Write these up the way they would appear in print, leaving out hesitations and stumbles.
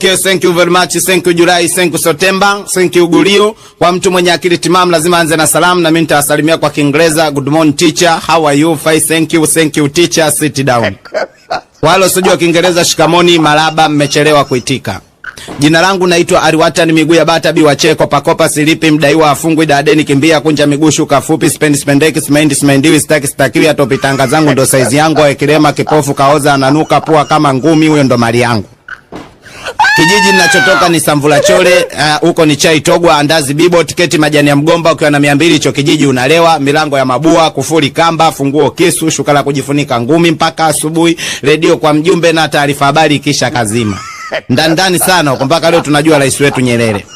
Okay, thank you very much. Thank you Julai, thank you September, thank you Gulio. Kwa mtu mwenye akili timamu lazima anze na salamu, na mimi nitawasalimia kwa Kiingereza. Good morning teacher, how are you? Fine, thank you teacher, sit down. Wale usijua Kiingereza shikamoni, maraba, mmechelewa kuitika. Jina langu naitwa Aliwatani miguu ya bata biwa cheko pakopa silipi mdaiwa afungwi dadeni kimbia kunja miguu shuka fupi spendeki smendiwi stakiwi atopi tanga zangu ndo saizi yangu ekilema kipofu kaoza ananuka pua kama ngumi huyo ndo mali yangu. Kijiji ninachotoka ni Samvula Chole, huko ni Chai Togwa, Andazi Bibo, tiketi majani ya mgomba, ukiwa na 200 hicho kijiji unalewa, milango ya mabua, kufuri kamba, funguo kisu, shuka la kujifunika ngumi mpaka asubuhi, redio kwa mjumbe na taarifa habari kisha kazima. Ndani sana mpaka leo tunajua rais wetu Nyerere.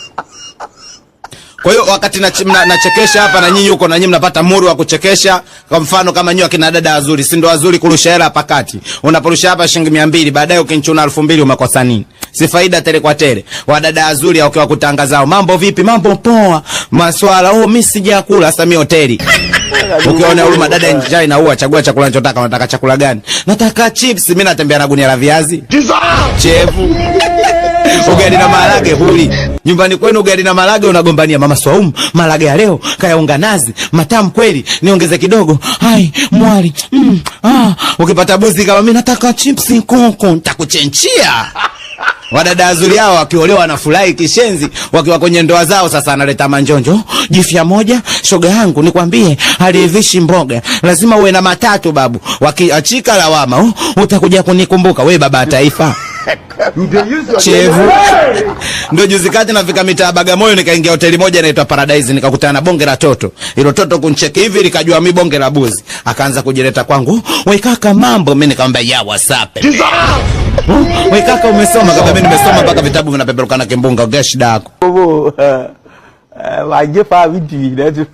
Kwa hiyo wakati nachekesha hapa na nyinyi huko na nyinyi mnapata muru wa kuchekesha. Kwa mfano kama nyinyi akina dada wazuri, si ndo wazuri kurusha hela pakati. Unaporusha hapa shilingi 200, baadaye ukinchuna 2000 umekosa nini? Si faida tele kwa tele. Wadada wazuri au kwa kutangazao, mambo vipi? Mambo poa. Maswala mimi sijakula sasa mimi hoteli. Ukiona yule madada njaa na huwa chagua chakula unachotaka. Unataka chakula gani? Nataka chips, mimi natembea na gunia la viazi. Chevu. Ugali na maharage huli. Nyumbani kwenu ugali na maharage unagombania mama Swaumu, maharage ya leo kayaunga nazi, matamu kweli, niongeze kidogo. Hai, mwali. Ukipata bosi kama mimi nataka chips koko, nitakuchenchia. Wadada wazuri hao wakiolewa wanafurahi kishenzi, wakiwa kwenye ndoa zao sasa analeta manjonjo. Jifya moja, shoga yangu nikwambie, halivishi mboga. Lazima uwe na matatu babu. Wakiachika lawama, utakuja kunikumbuka wewe baba wa taifa. Chevu. Ndio juzi kati nafika mitaa Bagamoyo nikaingia hoteli moja inaitwa Paradise, nikakutana na bonge la toto. Hilo toto kuncheki hivi likajua mimi bonge la buzi. Akaanza kujileta kwangu, "Wewe kaka mambo?" Mimi nikamwambia, "Ya WhatsApp." "Wewe kaka umesoma?" Kama mimi nimesoma mpaka vitabu vinapeperuka na kimbunga, ongea shida yako. Waje fa video